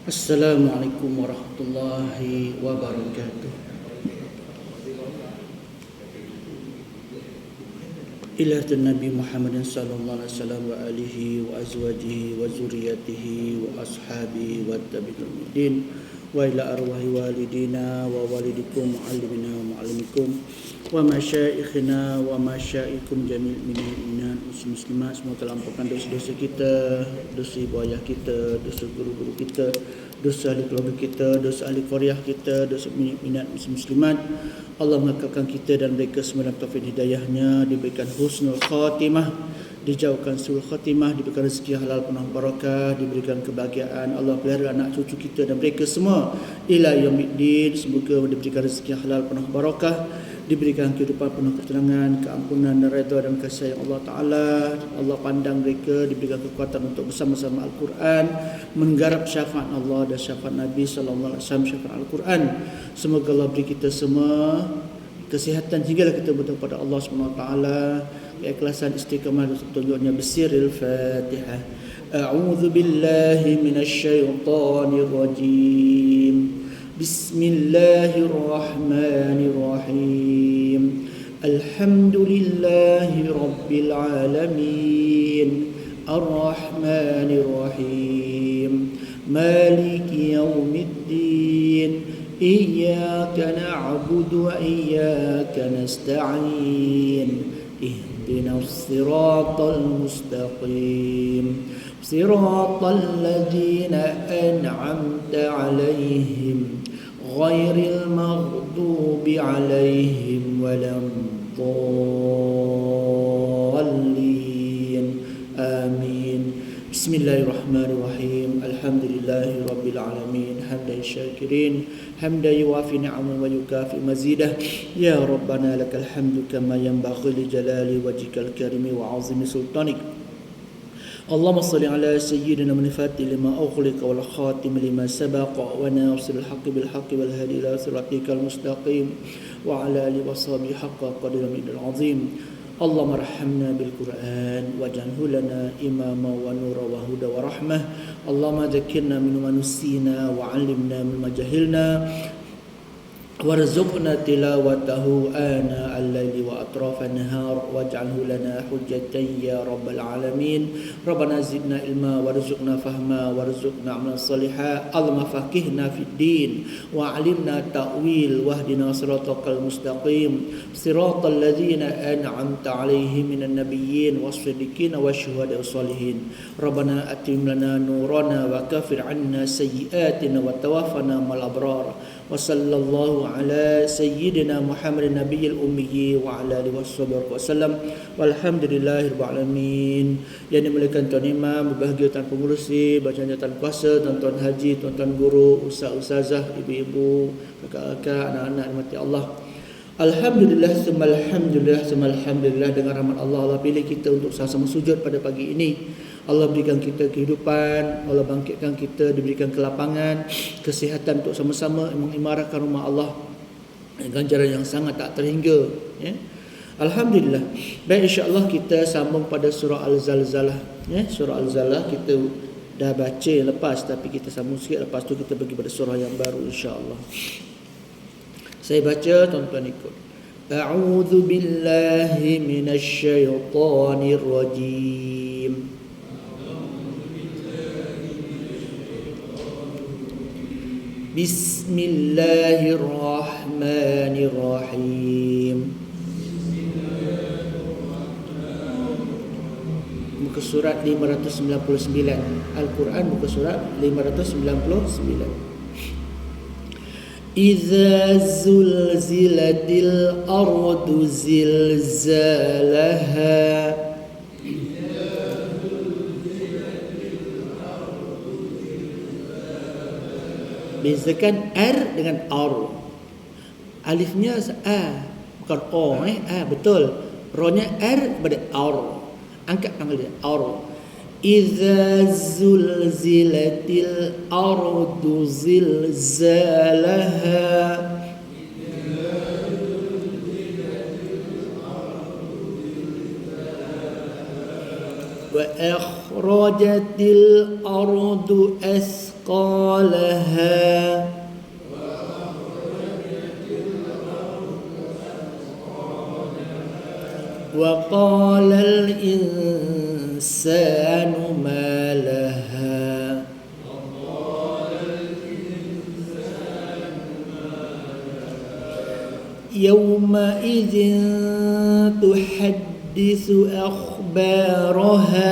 Assalamualaikum warahmatullahi wabarakatuh. Ila Nabi Muhammad sallallahu alaihi wasallam wa alihi wa azwajihi wa zurriyyatihi wa ashabihi wa tabi'in wa ila arwahi walidina wa walidikum muallimina wa muallimikum wa masyaikhina wa masyaikum jami'il mu'minin muslimat. Semoga telah ampunkan dosa-dosa kita, dosa ibu ayah kita, dosa guru-guru kita, dosa ahli keluarga kita, dosa ahli qaryah kita, dosa minat muslimat. Allah mengekalkan kita dan mereka semua dalam taufik hidayahnya, diberikan husnul khatimah, dijauhkan suul khatimah, diberikan rezeki halal penuh barakah, diberikan kebahagiaan. Allah pelihara anak cucu kita dan mereka semua ila yaumiddin. Semoga diberikan rezeki halal penuh barakah, diberikan kehidupan penuh ketenangan, keampunan dan redha dan kasih sayang Allah Ta'ala. Allah pandang mereka, diberikan kekuatan untuk bersama-sama Al-Quran, menggarap syafaat Allah dan syafaat Nabi SAW, syafaat Al-Quran. Semoga Allah beri kita semua kesihatan hinggalah kita bertemu pada Allah SWT, keikhlasan, istiqamah dan petunjuknya. Bisiril Fatihah. A'udzu billahi minasyaitonir rajim. Bismillahirrahmanirrahim. Alhamdulillahi rabbil alamin. Ar-Rahmanir-Rahim. Maliki yaumiddin. Iyyaka na'budu wa iyyaka nasta'in. Ihdinas siratal mustaqim. Siratal ladzina an'amta 'alaihim ghairil maghdubi 'alaihim waladdallin. Amin. Bismillahirrahmanirrahim. Alhamdulillahi rabbil alamin. Hamdan syakirin, hamdan yuwafi ni'amahu wa yukafi mazidah. Ya Rabbana lakal hamdu kama yanbaghi li jalali wajhikal karimi wa 'azimi sultanik. Allahumma salli ala sayyidina Muhammadin lima ughliqa wal khatim lima sabaqa wa nasiril haqqi bil haqqi wal hadi ila siratikal mustaqim wa ala alihi wa sahbihi haqqa qadrihi al-'azim. Allahumma arhamna bil Qur'an waj'alhu lana imama wa nura wa huda wa rahmah. Allahumma dhakkirna mimma nusina wa 'allimna mimma jahilna warzuqna tilawatahu ana al-laili wa atrafan nahar waj'alhu lana hujjatan ya rabbal alamin. Rabbana zidna ilma warzuqna fahma warzuqna amalan salihah. Allahumma faqihna fid din wa 'allimna ta'wil wahdina siratal mustaqim siratal ladzina an'amta 'alaihim minan nabiyyin was-siddiqin wasyuhada'i was-salihin. Rabbana atim lana nurana wa kafir 'anna sayyi'atina wa tawaffana ma'al abrar. Wa sallallahu ala sayyidina Muhammadin nabiyil ummi wa ala alihi wasallam. Walhamdulillahirabbil alamin. Yang dimuliakan Tuan Imam, berbahagia Tuan Pengurusi, bacaan Tuan Kuasa, tuan-tuan haji, tuan-tuan guru, ustaz-ustazah, ibu-ibu, kakak-kakak, anak-anak dimati Allah. Alhamdulillah, alhamdulillah dengan rahmat Allah, Allah pilih kita untuk sama-sama sujud pada pagi ini. Allah berikan kita kehidupan, Allah bangkitkan kita, diberikan kelapangan, kesihatan untuk sama-sama mengimarahkan rumah Allah dengan ganjaran yang sangat tak terhingga, ya. Alhamdulillah. Baik, insya-Allah kita sambung pada surah Al-Zalzalah, ya. Surah Al-Zalzalah kita dah baca yang lepas, tapi kita sambung sikit, lepas tu kita pergi pada surah yang baru insya-Allah. Saya baca, tuan-tuan ikut. A'udzu billahi minasyaitonir rajim. Bismillahirrahmanirrahim. Muka surat 599. Al-Quran muka surat 599. Idza zulzilatil ardu zilzalaha. Bezakan R dengan R. Alifnya A, bukan O, A, betul. Ro-nya R pada R. Angkat tangan dia, R. Idza zulzilatil ardu zilzalaha. Wa akhrajatil ardu asqalaha wa qalal insanu ma laha yawma idzin tuhaddisu akhbaraha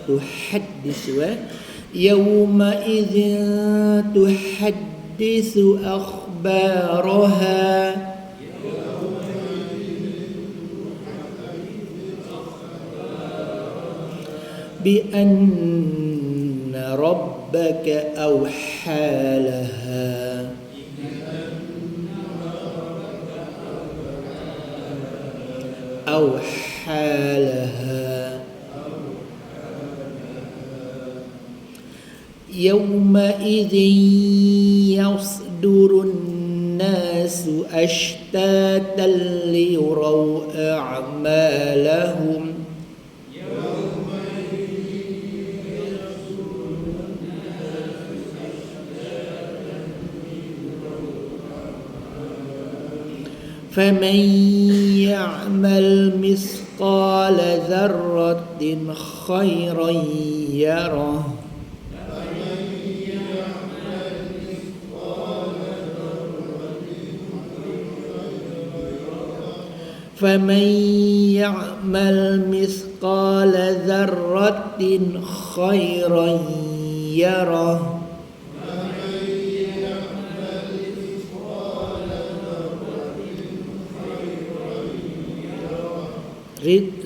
tuhaddisu yawma idzin tuhaddisu akhbaraha bi anna rabbaka awhalaha يومئذ يصدر الناس أشتاتا ليروا أعمالهم فمن يعمل مثقال ذرة خيرا يره فمن يعمل مثقال ذرة خيرا يره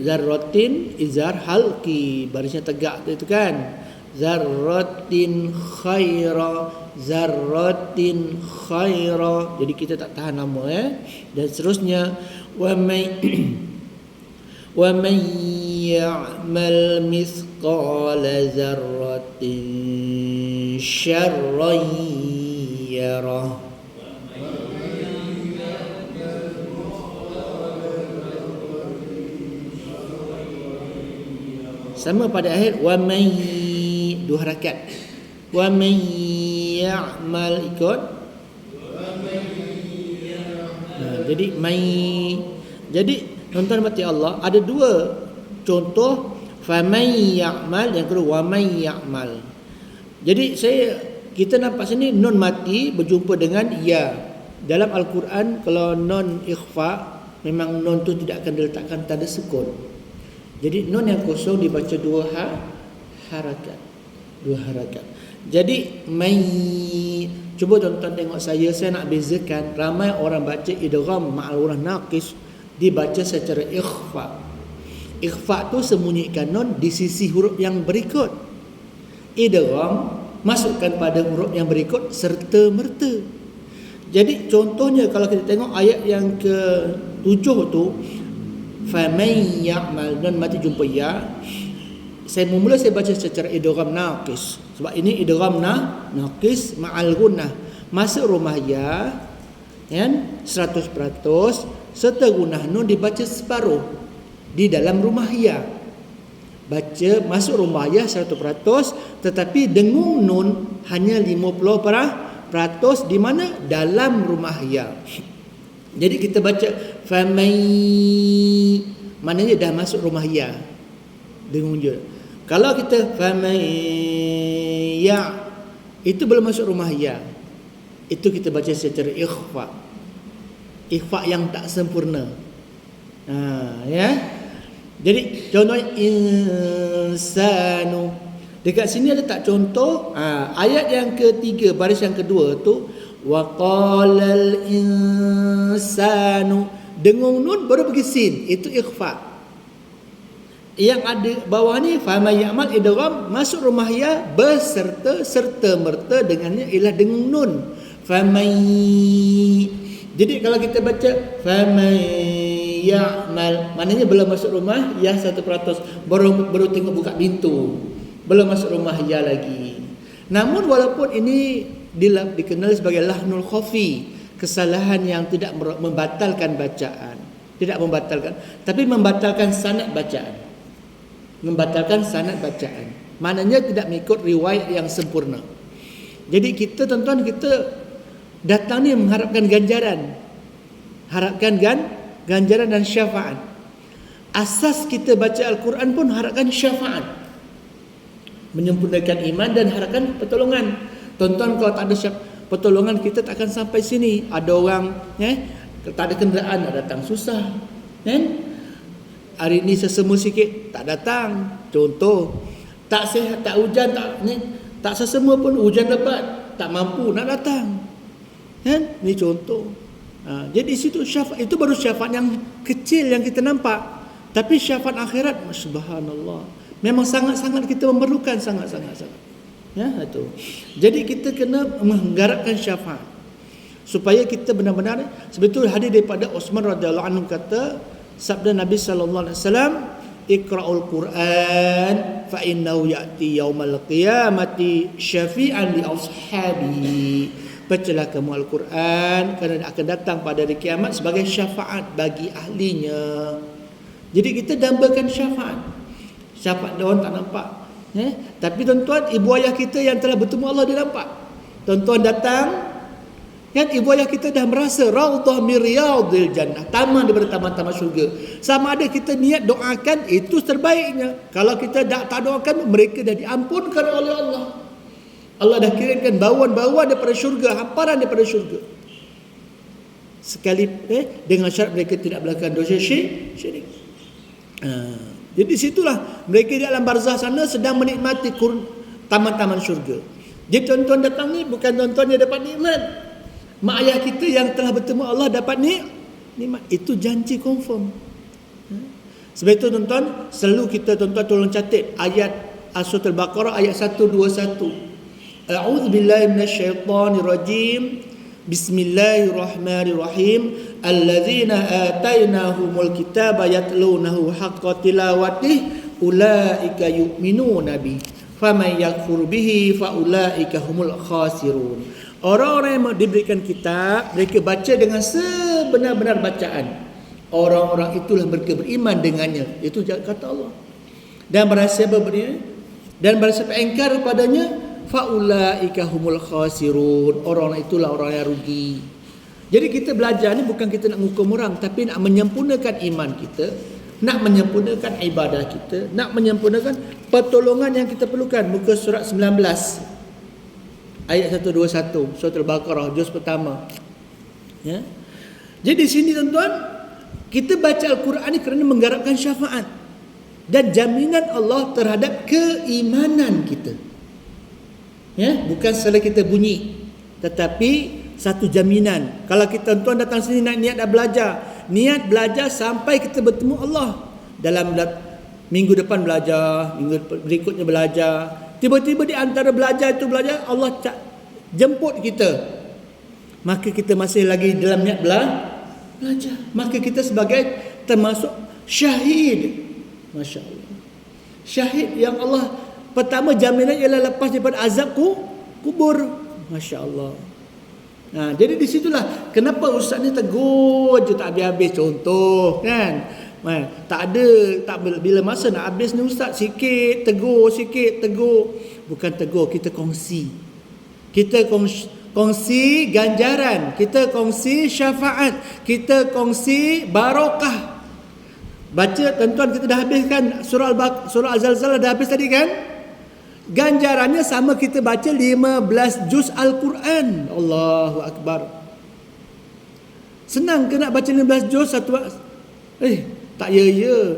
Zarratin izar halqi, barisnya tegak itu kan. Zarratin khaira, zarratin khaira. Jadi kita tak tahan lama Dan seterusnya wa man ya'mal mithqala zarratin syarran yarah. Sama pada akhir wa may, dua harakat. Wa may ya'mal ikut. Jadi may. Jadi tuan-tuan mati Allah, ada dua contoh fa may ya'mal, yang kedua wa may ya'mal. Jadi kita nampak sini nun mati berjumpa dengan ya. Dalam Al-Quran kalau nun ikhfa memang nun tu tidak akan diletakkan tanda sukun. Jadi nun yang kosong dibaca dua harakat. Jadi mai, cuba tuan-tuan tengok saya nak bezakan. Ramai orang baca idgham ma'al huruf naqis dibaca secara ikhfa. Ikhfa tu sembunyikan nun di sisi huruf yang berikut. Idgham masukkan pada huruf yang berikut serta merta. Jadi contohnya kalau kita tengok ayat yang ke-7 tu, faman ya'mal, nun mati jumpa ya. Saya baca secara idgham naqis sebab ini idgham naqis ma'al gunnah. Masuk rumah ya kan 100% serta gunnah nun dibaca separuh di dalam rumah ya. Baca masuk rumah ya 100% tetapi dengung nun hanya 50% di mana? Dalam rumah ya. Jadi kita baca famai, maknanya dah masuk rumah ya. Dengung je. Kalau kita famai ya, itu belum masuk rumah ya. Itu kita baca secara ikhfa. Ikhfa yang tak sempurna. Ya. Jadi contoh insanu. Dekat sini ada tak contoh? Ayat yang ketiga, baris yang kedua tu wa qalal insanu, dengung nun baru pergi sin, itu ikhfa. Yang ada bawah ni fama ya'mal idgham masuk rumah ya beserta serta merta dengannya ialah dengung nun famai. Jadi kalau kita baca famai ya'mal, maknanya belum masuk rumah ya 100%, baru tengok buka pintu, belum masuk rumah ya lagi. Namun walaupun ini dikenal sebagai lahnul khafi, kesalahan yang tidak membatalkan bacaan, tidak membatalkan, tapi membatalkan sanad bacaan. Membatalkan sanad bacaan. Maknanya tidak mengikut riwayat yang sempurna. Jadi kita tuan-tuan, kita datang ni mengharapkan ganjaran. Harapkan ganjaran dan syafaat. Asas kita baca Al-Quran pun harapkan syafaat. Menyempurnakan iman dan harapkan pertolongan. Tuan-tuan, kalau tak ada pertolongan, kita tak akan sampai sini. Ada orang tak ada kenderaan, nak datang susah, kan? Hari ni sesama sikit tak datang. Contoh, tak sihat, tak hujan, tak sesama pun hujan lebat, tak mampu nak datang, kan? Ni contoh. Jadi situ syafaat itu baru syafaat yang kecil yang kita nampak. Tapi syafaat akhirat, subhanallah, memang sangat-sangat kita memerlukan, sangat-sangat. Ya, itu. Jadi kita kena mengharapkan syafaat supaya kita benar-benar, sebetulnya hadis daripada Uthman radhiyallahu anhu kata, sabda Nabi sallallahu alaihi wasallam, iqra'ul Quran fa innahu ya'ti yaumal qiyamati syafi'an li ashabihi. Bacalah kamu Al-Quran kerana akan datang pada hari kiamat sebagai syafaat bagi ahlinya. Jadi kita dambakan syafaat. Syafaat dia orang tak nampak. Tapi tuan-tuan, ibu ayah kita yang telah bertemu Allah, dia nampak. Tuan-tuan datang, kan, ibu ayah kita dah merasa raudhah min riyadil jannah, taman daripada taman-taman syurga. Sama ada kita niat doakan, itu terbaiknya. Kalau kita tak doakan, mereka dah diampunkan oleh Allah. Allah dah kirimkan bauan-bauan daripada syurga, hamparan daripada syurga. Sekali dengan syarat mereka tidak melakukan dosa syirik. Jadi situlah mereka di alam barzah sana sedang menikmati taman-taman syurga. Jadi tuan-tuan datang ni bukan tuan-tuan yang dapat nikmat. Mak ayah kita yang telah bertemu Allah dapat nikmat. Itu janji confirm. Sebab itu tuan-tuan, selalu kita tuan-tuan tolong catat ayat Surah Al-Baqarah ayat 121. A'udzubillahi minasyaitonirrajim. Bismillahirrahmanirrahim. Alladzina atainahumul kitaba yatlunahu haqqa tilawatih ulaika yu'minuna bi faman yakfur bihi faulaika humul khasirun. Orang-orang yang diberikan kitab, mereka baca dengan sebenar-benar bacaan, orang-orang itulah mereka beriman dengannya. Itu kata Allah. Dan barang siapa engkar padanya, faulaika humul khasirun, orang itulah orang yang rugi. Jadi kita belajar ni bukan kita nak menghukum orang, tapi nak menyempurnakan iman kita, nak menyempurnakan ibadah kita, nak menyempurnakan pertolongan yang kita perlukan. Muka surat 19 ayat 121, surah Al-Baqarah, juz pertama. Ya. Jadi di sini tuan-tuan, kita baca Al-Quran ni kerana mengharapkan syafaat dan jaminan Allah terhadap keimanan kita. Ya, bukan sekadar kita bunyi, tetapi satu jaminan. Kalau kita tuan datang sini nak niat dah belajar, niat belajar sampai kita bertemu Allah. Dalam minggu depan belajar, minggu berikutnya belajar. Tiba-tiba di antara belajar Allah jemput kita, maka kita masih lagi dalam niat belajar, maka kita sebagai termasuk syahid. Masya Allah, syahid yang Allah pertama jaminan ialah lepas daripada azab kubur. Masya Allah. Jadi di situlah kenapa ustaz ni tegur je tak habis-habis. Contoh kan, tak bila masa nak habis ni ustaz, sikit tegur. Bukan tegur, kita kongsi. Kita kongsi ganjaran, kita kongsi syafaat, kita kongsi barakah. Baca tuan-tuan, kita dah habiskan surah Al-Zalzalah, dah habis tadi kan? Ganjarannya sama kita baca 15 juz Al-Quran. Allahu Akbar. Senang ke nak baca 15 juz satu? Tak ya.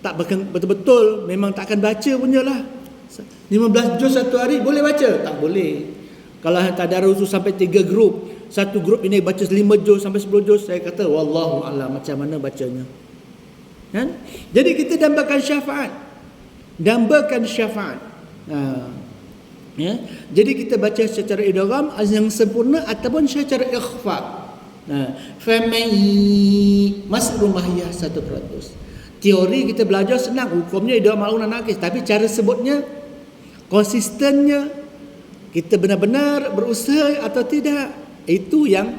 Tak betul-betul memang tak akan baca punya lah. 15 juz satu hari boleh baca? Tak boleh. Kalau tadarus sampai 3 grup, satu grup ini baca 5 juz sampai 10 juz, saya kata wallahu a'lam macam mana bacanya. Kan? Jadi kita dambakan syafaat. Ya. Jadi kita baca secara idgham yang sempurna ataupun secara ikhfa. Famai masrul mahiyah 1%. Teori kita belajar senang, hukumnya idgham ma'un nakis, tapi cara sebutnya, konsistennya, kita benar-benar berusaha atau tidak, itu yang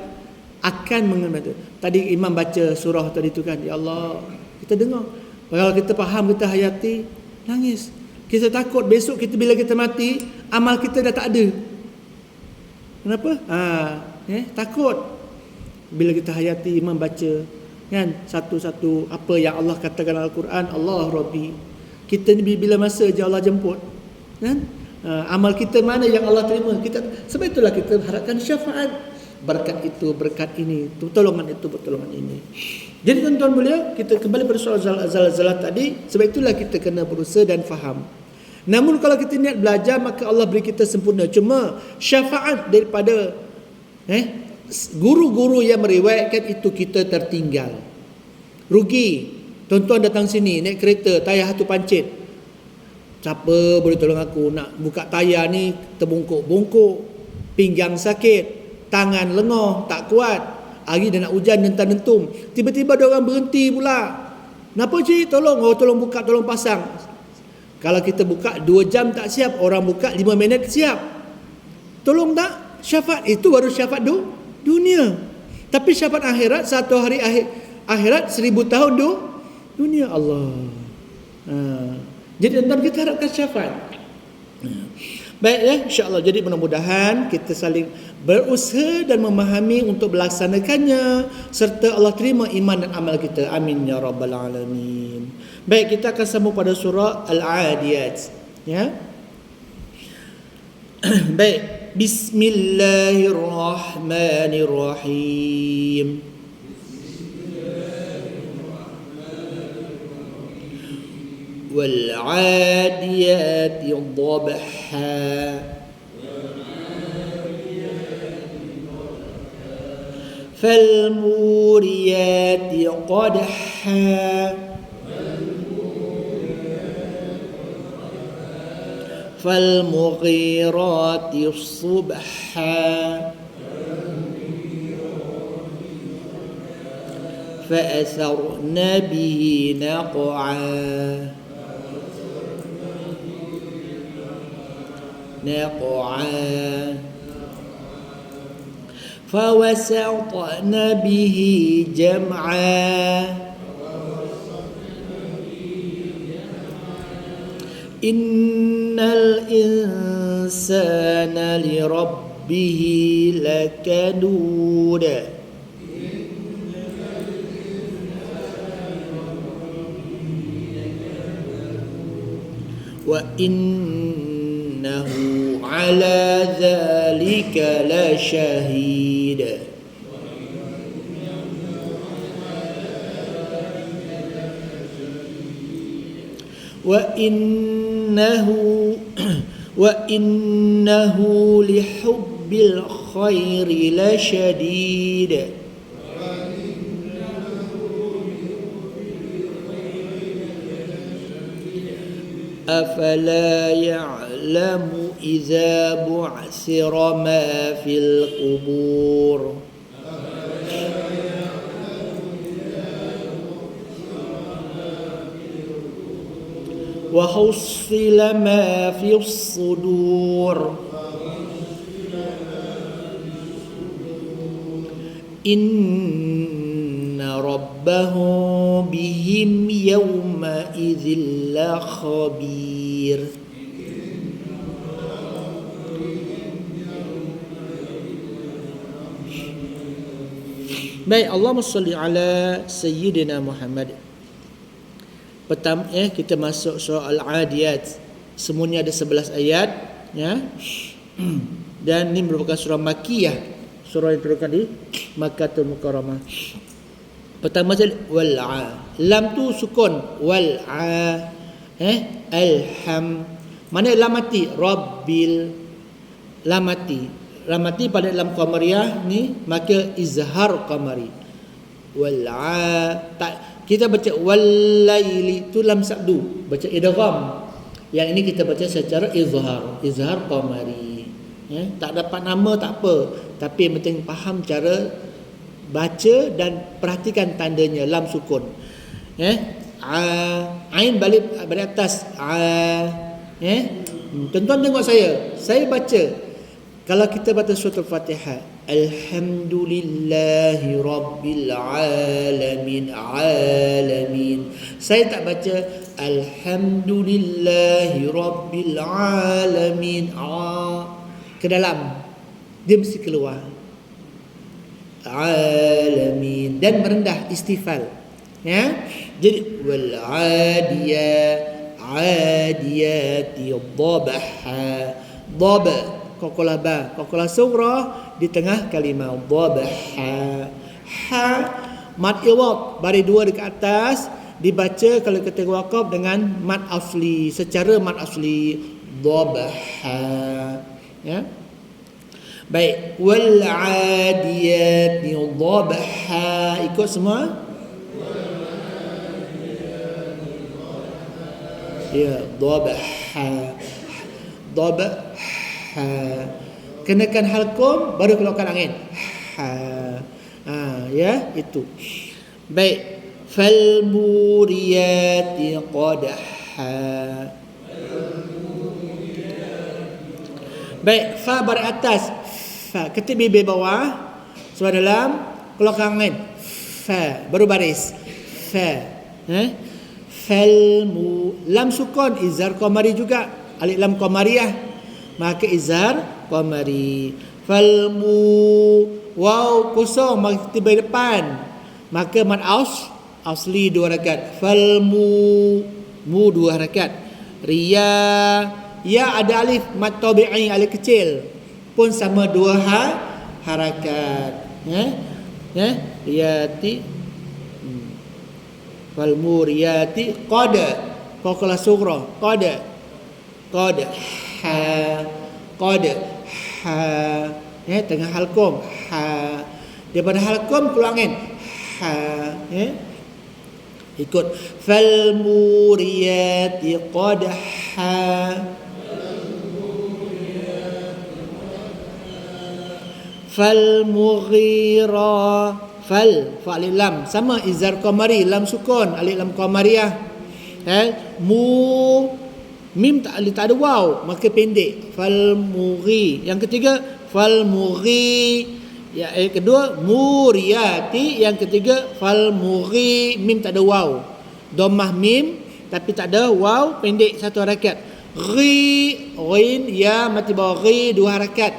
akan mengenal itu. Tadi imam baca surah tadi tu kan, ya Allah, kita dengar. Kalau kita faham, kita hayati, nangis. Kita takut besok kita bila kita mati, amal kita dah tak ada. Kenapa? Takut. Bila kita hayati, imam baca kan satu-satu apa yang Allah katakan dalam Al-Quran, Allah Rabbi. Kita ni bila masa je Allah jemput kan? Amal kita mana yang Allah terima, kita, sebab itulah kita harapkan syafaat, berkat itu, berkat ini, pertolongan itu, pertolongan ini. Jadi tuan-tuan mulia, kita kembali pada soal zalzalah tadi, sebab itulah kita kena berusaha dan faham. Namun kalau kita niat belajar, maka Allah beri kita sempurna. Cuma syafaat daripada guru-guru yang meriwayatkan itu kita tertinggal. Rugi. Tuan-tuan datang sini naik kereta, tayar satu pancit. Siapa boleh tolong aku nak buka tayar ni, terbungkuk-bungkuk, pinggang sakit, tangan lengah, tak kuat. Hari dah nak hujan, dentam-dentum. Tiba-tiba ada orang berhenti pula. Kenapa cik? Tolong, tolong buka, tolong pasang. Kalau kita buka 2 jam tak siap, orang buka 5 minit siap. Tolong tak? Syafaat itu baru syafaat dunia. Tapi syafaat akhirat, satu hari akhirat 1000 tahun dunia. Allah. Jadi tuan-tuan, kita harapkan syafaat. Baik ya, insya-Allah. Jadi mudah-mudahan kita saling berusaha dan memahami untuk melaksanakannya, serta Allah terima iman dan amal kita. Amin ya rabbal alamin. Baik, kita akan sambung pada surah Al-Adiyat ya. Baik, bismillahirrahmanirrahim. والعاديات ضبحا فالموريات قدحا فالمغيرات صبحا فأثرن به نقعا فوسطن به جمعا إن الإنسان لربه لكنود وإنه على ذلك لشهيد وإنه لحب الخير لشديد أفلا يعلم إذا بعثر ما في القبور وحصل ما في الصدور إن ربهم بهم يومئذ لخبير. Baik, Allahumma salli ala Sayyidina Muhammad. Pertama kita masuk surah Al-Adiyat. Semuanya ada 11 ayat ya. Dan ini merupakan surah Makkiyah, surah yang turunkan di Makkahul Mukarramah. Pertama sekali wal-a. Lam tu sukun wal-a. Alham. Mana lam mati? Rabbil. Lam mati. Lam mati pada lam qamariyah ni, maka izhar qamari. Wal-a. Tak, kita baca wal-laili tu lam sabdu, baca idgham. Yang ini kita baca secara izhar qamari. Tak dapat nama tak apa, tapi yang penting faham cara baca dan perhatikan tandanya lam sukun. Ain balik atas. Tuan-tuan tengok saya baca. Kalau kita baca surah Al-Fatihah, Alhamdulillahi Rabbil Alamin. Alamin. Saya tak baca Alhamdulillahi Rabbil Alamin. Ke dalam. Dia mesti keluar. Alamin. Dan merendah, istifal. Ya. Jadi wal adiyati dhabaha. Dhaba, qaqqalah ba, qaqqalah sughra di tengah kalimah. Dhabaha. Ha mad iwad, baris dua dekat atas, dibaca kalau kita waqaf dengan mad asli, secara mad asli. Dhabaha. Ya. Baik, wal adiyati dhabaha. Ikut semua. Ya, dhabaha. Dhabaha. Kenakan halqum baru keluarkan angin. Ya, itu. Baik. Fal muriyati qadha. Baik, fa baris atas. Fa ketik bibir bawah, suara dalam, keluarkan angin. Fa baru baris. Fa. Fal lam sukun, izhar qamari juga, alif lam qamariyah. Maka izhar qamari. Falmu waw kosong maka tiba depan, maka mad asli 2 harakat. Falmu mu 2 harakat. Riya ya ada alif mad tabi'i, alif kecil pun sama 2 harakat. Riyati. Falmu riyati qad, qaqqalah sughra, qad qad ha. Ya, tengah halqum ha. Daripada halqum keluar angin ha. Ya. Ikut fal muriyati qadha. Fal mughira. Fal fa alif lam sama izhar qamari, lam sukun, alif lam qamariyah. Mu mim tak ada waw, maka pendek. Fal mughi. Yang ketiga fal mughi. Ya, yang kedua muriyati. Yang ketiga fal mughi, mim tak ada waw. Dhammah mim tapi tak ada waw, pendek 1 harakat. Ghi, ghin, ya mati bawah ghi 2 harakat.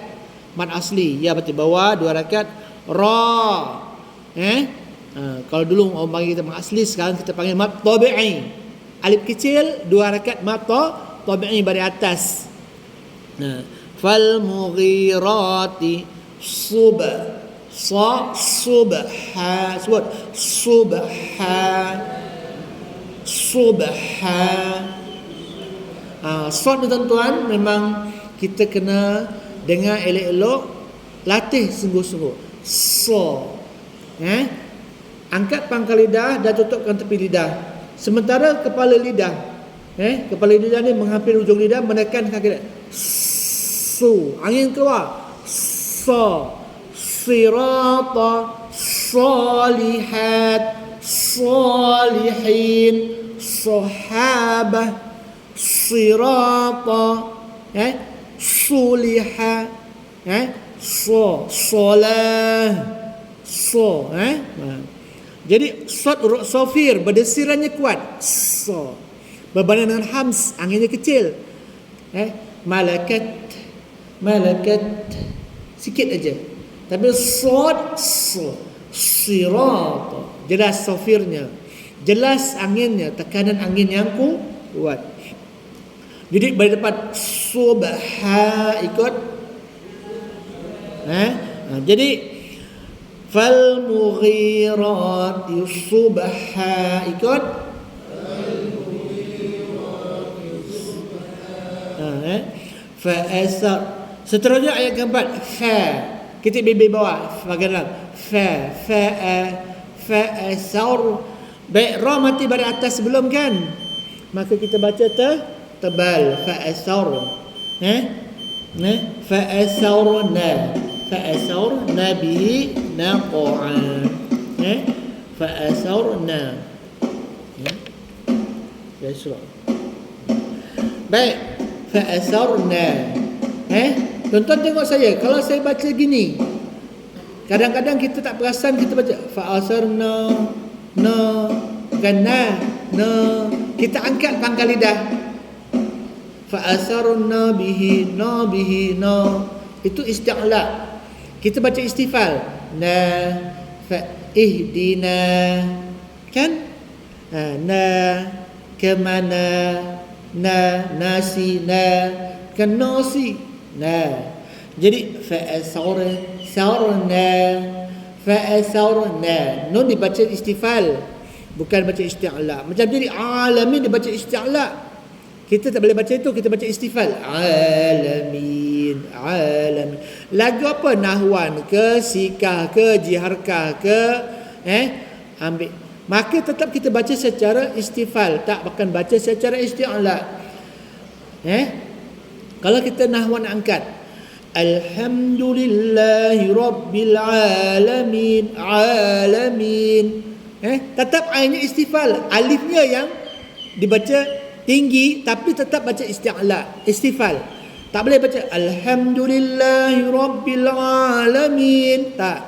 Mad asli, ya mati bawah 2 harakat. Ra. Kalau dulu orang panggil kita mad asli, sekarang kita panggil mad tabi'i. Alif kecil 2 harakat, mad tabi'i baris atas. Fal mughirati subha. Subha. Sebut subha. Subha. Sod ni tuan-tuan, memang kita kena dengar elok-elok, latih sungguh-sungguh. Angkat pangkal lidah dan tutupkan tepi lidah. Sementara kepala lidah, kepala lidah ni menghampiri ujung lidah, menekan kaki lidah. Su, angin keluar. Sa, sirata, salihat, salihin, sahabah, sirata, suliha, solah, jadi sod urut sofir berdesirannya kuat. Berbanding dengan hams, anginnya kecil. Malakat sikit aja. Tapi sod sirat, jelas sofirnya, jelas anginnya, tekanan angin yang kuat. Jadi pada depan subha ikut. Jadi fal mughirati subha ikut. Fa asar. Seterusnya ayat keempat, fa. Ketik bibir bawah bahagian dalam. Fa asar. Baik, ra mati baris atas sebelum kan? Maka kita baca tebal. Fa asar. Fa asarna. Fa asarna bihi naqa'a. Fa asarna. Ya surah. Baik, fa asarna. Tuan-tuan tengok saya, kalau saya baca gini, Kadang-kadang kita tak perasan, kita baca fa'asarna, bukan na. Kita angkat pangkal lidah. Fa'asarna bihi, itu isti'la. Kita baca istifal. Na, fa'ihdina. Kan? Na, kemana, nasi, kan nasi. Jadi fa'asarna. Nun dibaca istifal, bukan baca isti'la. Macam jadi alamin dibaca isti'la. Kita tak boleh baca itu, kita baca istifal. Alamin. Lagu apa? Nahwan ke, sikah ke, jiharkah ke, ambil. Maka tetap kita baca secara istifal, tak akan baca secara isti'la. Kalau kita nahwan angkat, Alhamdulillahi Rabbil Alamin. Tetap ainnya istifal. Alifnya yang dibaca tinggi, tapi tetap baca istifal. Tak boleh baca Alhamdulillahi Rabbil Alamin. Tak.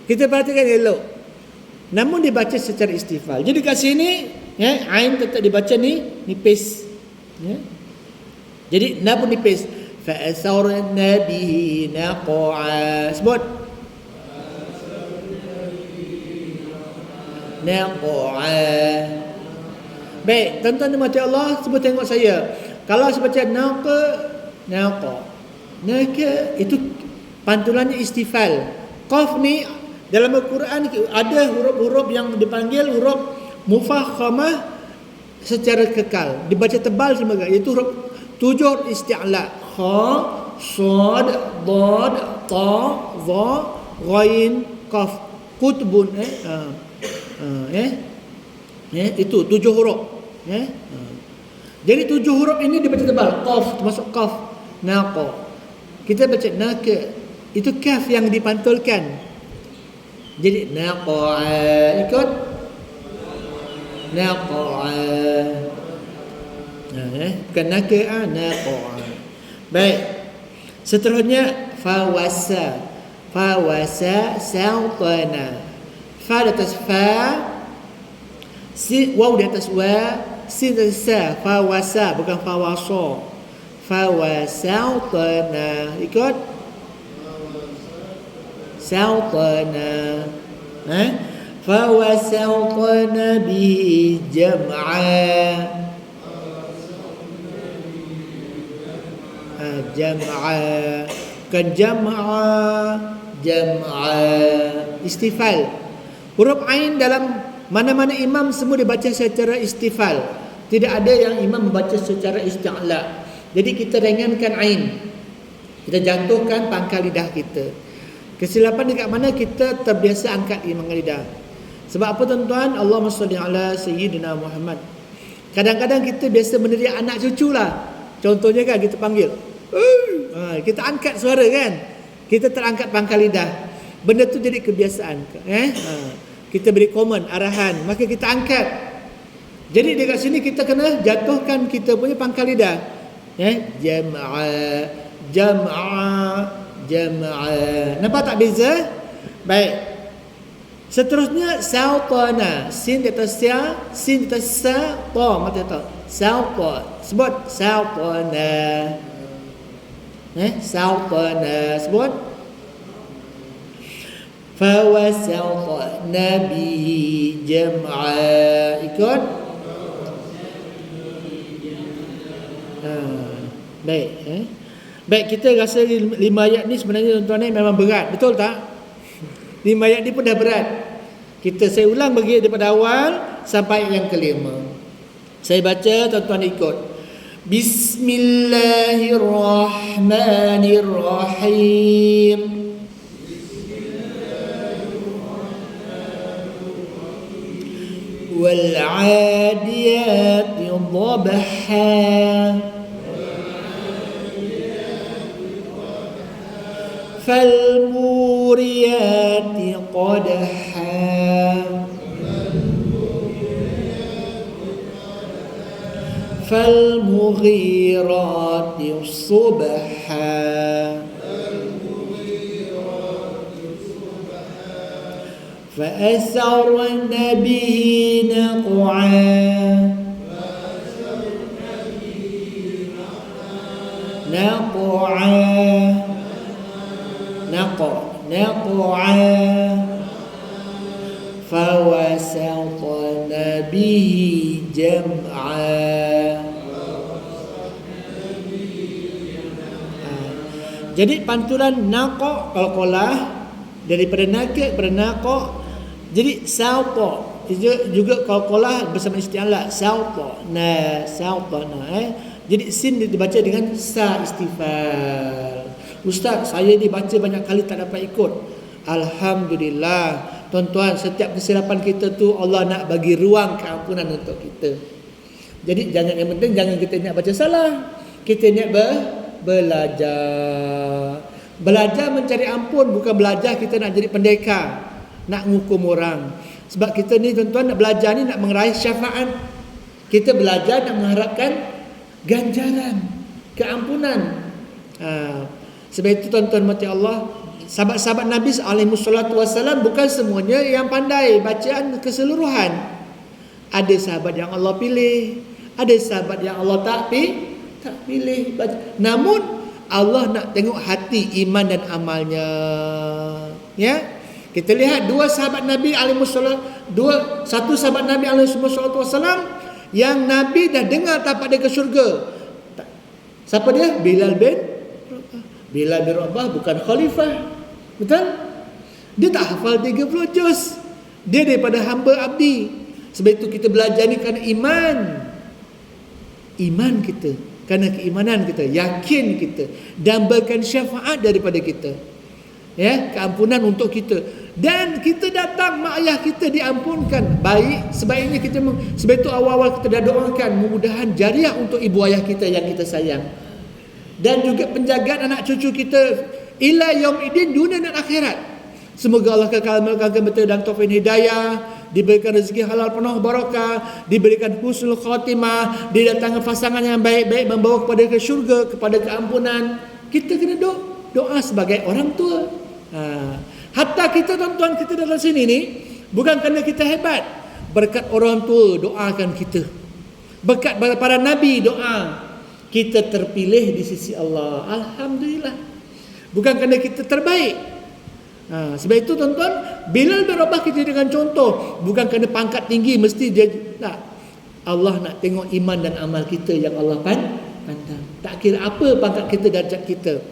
Kita perhatikan elok. Namun dibaca secara istifal. Jadi kat sini, ain tetap dibaca nipis. Jadi na pun nipis. Fa'asarna bihi naqa'a. Sebut. Naqa'a. Baik, tuan-tuan dan mati Allah, sebut tengok saya. Kalau saya baca naqa, itu pantulannya istifal. Qaf ni dalam Al-Quran ada huruf-huruf yang dipanggil huruf mufakhamah secara kekal, dibaca tebal semua, iaitu huruf 7 isti'la. Kha, sad, dad, ta, dha, ghain, qaf, kutbun. Itu 7 huruf. Jadi 7 huruf ini dibaca tebal. Qaf termasuk qaf. Naqa. Kita baca naqa. Itu kaf yang dipantulkan. Jadi naqa. Ikut. Naqa. Bukan naqa, naqa. Baik. Seterusnya fawasa. Fawasa sautana. Fa di atas fa, waw di atas wa, sin di atas sa. Fawasa, bukan fawasa. Fawasautana. Ikut. Sautana. Fawasautana bihi jam'a. Jam'a. Bukan jam'a. Istifal. Huruf ain dalam mana-mana imam semua dibaca secara istifal. Tidak ada yang imam membaca secara isti'la. Jadi kita ringankan ain. Kita jatuhkan pangkal lidah kita. Kesilapan dekat mana kita terbiasa angkat pangkal lidah. Sebab apa tuan-tuan? Allahumma salli ala sayyidina Muhammad. Kadang-kadang kita biasa mendidik anak cucu lah. Contohnya kan kita panggil. Kita angkat suara kan. Kita terangkat pangkal lidah. Benda tu jadi kebiasaan. Kita beri komen, arahan, maka kita angkat. Jadi dekat sini kita kena jatuhkan kita punya pangkal lidah. Jam'a. Nampak tak beza? Baik. Seterusnya sautana. Sin di atas sa, sin di atas sa, ta mata ta. Sauta. Sebut sautana. Sautana. Sebut. Fawasawna bihi jam'a. Ikut. Baik. Baik, kita rasa 5 ayat ni sebenarnya tuan-tuan ni memang berat. Betul tak? 5 ayat ni pun dah berat. Saya ulang bagi daripada awal sampai yang kelima. Saya baca, tuan-tuan ikut. Bismillahirrahmanirrahim. والعاديات ضبحا فالموريات قدحا فالمغيرات صبحا فأثرن به نقعا نقعا فوسطن به جمعا. Jadi pantulan naqa qalqalah daripada nakik bernaqa. Jadi sauta juga qalqalah bersama isti'ala sauta na. Jadi sin dibaca dengan sa istifal. Ustaz, saya dibaca banyak kali tak dapat ikut. Alhamdulillah. Tuan-tuan, setiap kesilapan kita tu Allah nak bagi ruang keampunan untuk kita. Jadi yang penting jangan kita nak baca salah. Kita nak belajar. Belajar mencari ampun, bukan belajar kita nak jadi pendekar, nak ngukum orang. Sebab kita ni tuan-tuan nak belajar ni nak meraih syafaat. Kita belajar nak mengharapkan ganjaran, keampunan. Sebab itu tuan-tuan mati Allah, sahabat-sahabat Nabi SAW bukan semuanya yang pandai bacaan keseluruhan. Ada sahabat yang Allah pilih, ada sahabat yang Allah tak pilih. Namun Allah nak tengok hati, iman dan amalnya. Ya, kita lihat dua sahabat Nabi satu sahabat Nabi SAW yang Nabi dah dengar tapak dia ke syurga. Siapa dia? Bilal bin Rabah, bukan khalifah. Betul? Dia tak hafal 30 juz. Dia daripada hamba abdi. Sebab itu kita belajar ni kerana iman kita, kerana keimanan kita, yakin kita, dambakan syafaat daripada kita. Ya, keampunan untuk kita. Dan kita datang mak ayah kita diampunkan. Baik, sebaiknya sebab itu awal-awal kita dah doakan mudah-mudahan jariah untuk ibu ayah kita yang kita sayang. Dan juga penjagaan anak cucu kita ila yaumidin, dunia dan akhirat. Semoga Allah kekal melengkapkan betul dan taufik hidayah, diberikan rezeki halal penuh barakah, diberikan husnul khatimah, didatangkan pasangan yang baik-baik membawa kepada ke syurga, kepada keampunan. Kita kena doa sebagai orang tua. Hatta kita tuan-tuan, kita dalam sini ni bukan kerana kita hebat, berkat orang tua doakan kita, berkat para nabi doa, kita terpilih di sisi Allah. Alhamdulillah. Bukan kerana kita terbaik. Sebab itu tuan-tuan, Bilal bin Rabah kita dengan contoh, bukan kerana pangkat tinggi mesti dia tak. Allah nak tengok iman dan amal kita yang Allah pandang. Tak kira apa pangkat kita, darjat kita.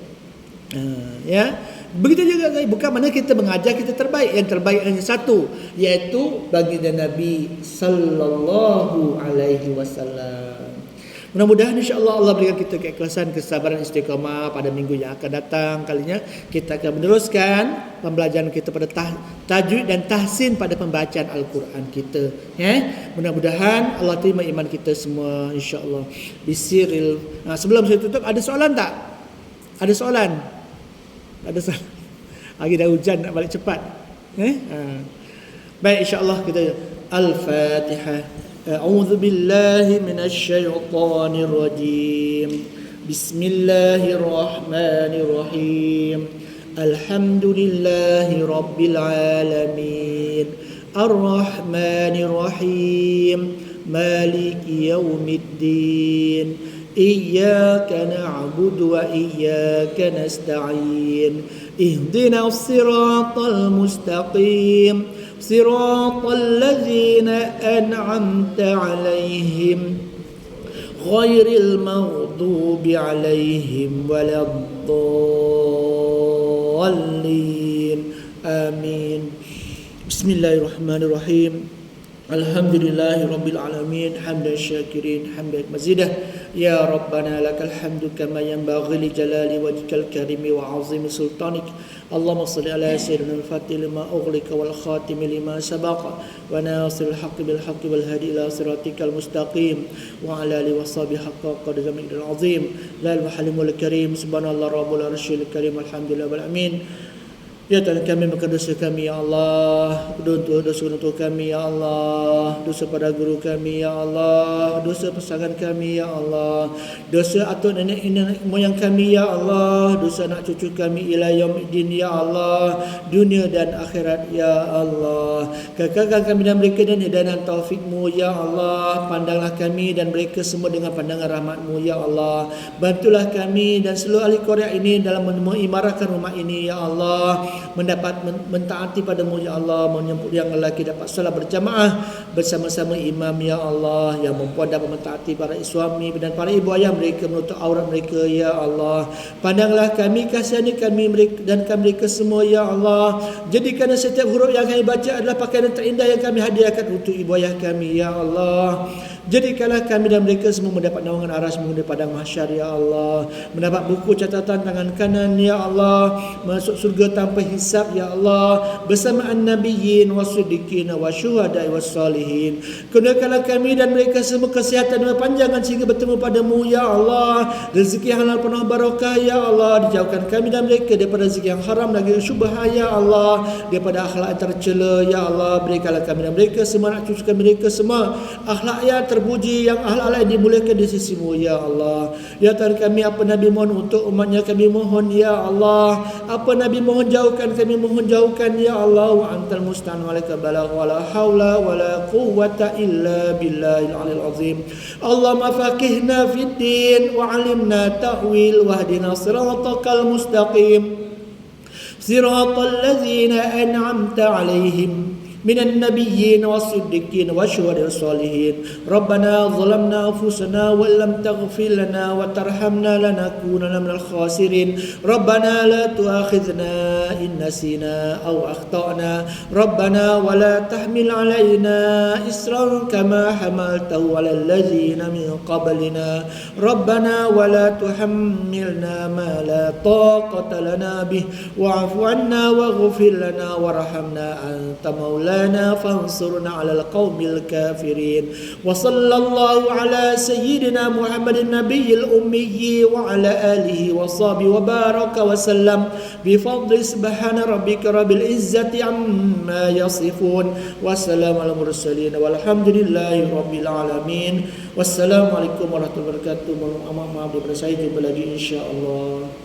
Ya. Begitu juga, bukan mana kita mengajar kita terbaik. Yang terbaik hanya satu, iaitu baginda Nabi sallallahu alaihi wasallam. Mudah-mudahan insya-Allah Allah berikan kita keikhlasan, kesabaran, istiqamah pada minggu yang akan datang. Kalinya kita akan meneruskan pembelajaran kita pada tajwid dan tahsin pada pembacaan Al-Quran kita. Mudah-mudahan Allah terima iman kita semua insya-Allah. Bisiril. Sebelum saya tutup, ada soalan tak? Ada soalan? Ada soalan. Lagi dah hujan, nak balik cepat. Baik, insya-Allah kita Al-Fatihah. أعوذ بالله من الشيطان الرجيم بسم الله الرحمن الرحيم الحمد لله رب العالمين الرحمن الرحيم مالك يوم الدين إياك نعبد وإياك نستعين اهدنا الصراط المستقيم صراط الذين أنعمت عليهم غير المغضوب عليهم ولا الضالين آمين. بسم الله الرحمن الرحيم الحمد لله رب العالمين حمدا شاكرين حمدا مزيدا يا ربنا لك الحمد كما ينبغي لجلال وجهك الكريم وعظيم سلطانك اللهم صل على سيدنا الفاتح لما أغلق والخاتم لما سبق وناصر الحق بالحق والهادي إلى صراطك المستقيم وعلى آله وصحبه حق قدر العظيم لا الحليم الكريم سبحان الله رب العرش الكريم الحمد لله رب العالمين. Ya Tuhan kami, maka dosa kami ya Allah, dosa kami ya Allah, dosa pada guru kami ya Allah, dosa pasangan kami ya Allah, dosa atuk nenek moyang kami ya Allah, dosa anak cucu kami ila yaumiddin ya Allah, dunia dan akhirat ya Allah. Kekalkan kami dan mereka dan hidayah dan taufik-Mu ya Allah. Pandanglah kami dan mereka semua dengan pandangan rahmat-Mu ya Allah. Bantulah kami dan seluruh ahli Korea ini dalam mengimarahkan rumah ini ya Allah, mendapat mentaati padamu ya Allah, menyambut yang lelaki dapat salat berjamaah bersama-sama imam ya Allah, yang perempuan dapat mentaati para suami dan para ibu ayah mereka, menutup aurat mereka ya Allah. Pandanglah kami, kasihani kami dan kami mereka semua ya Allah. Jadikan setiap huruf yang kami baca adalah pakaian yang terindah yang kami hadiahkan untuk ibu ayah kami ya Allah. Jadikanlah kami dan mereka semua mendapat naungan aras-Mu di padang mahsyar ya Allah, mendapat buku catatan tangan kanan ya Allah, masuk surga tanpa hisab ya Allah, bersama an-nabiyyin was-siddiqin wasyuhada'i was-salihin. Kurniakanlah kami dan mereka semua kesihatan dan panjangan sehingga bertemu padamu ya Allah, rezeki yang halal penuh barakah ya Allah. Dijauhkan kami dan mereka daripada rezeki yang haram lagi syubhah ya Allah, daripada akhlak yang tercela ya Allah. Berikanlah kami dan mereka semua, nak cucukan mereka semua akhlak yang terpuji, yang akhlak yang dimuliakan di sisi-Mu ya Allah. Ya Tuhan kami, apa Nabi mohon untuk umatnya kami mohon ya Allah, apa Nabi mohon jauhkan kami mohon jauhkan ya Allah. Wa antal musta'an wa lakal balagh wa la haula wa la quwwata illa billahil aliyil azim. Allahumma faqihna fid din wa 'allimna ta'wil wahdina siratal mustaqim siratal ladzina an'amta 'alaihim من النبيين والصديقين والشهداء والصالحين. ربنا ظلمنا أنفسنا وإن لم تغفر لنا وترحمنا لنكونن من الخاسرين. ربنا لا تؤاخذنا إن نسينا أو أخطأنا. ربنا ولا تحمل علينا إصرا كما حملته على الذين من قبلنا. ربنا ولا تحملنا ما لا طاقة لنا به واعف عنا واغفر لنا وارحمنا أنت مولانا فانصرنا على القوم الكافرين. وصلى الله على سيدنا محمد النبي الأمي وعلى آله وصحبه وبارك وسلم بفضل سبحان ربك رب العزة عما يصفون وسلام على المرسلين والحمد لله رب العالمين. Wassalamualaikum warahmatullahi wabarakatuh. Mohon maaf daripada saya, jumpa lagi insya-Allah.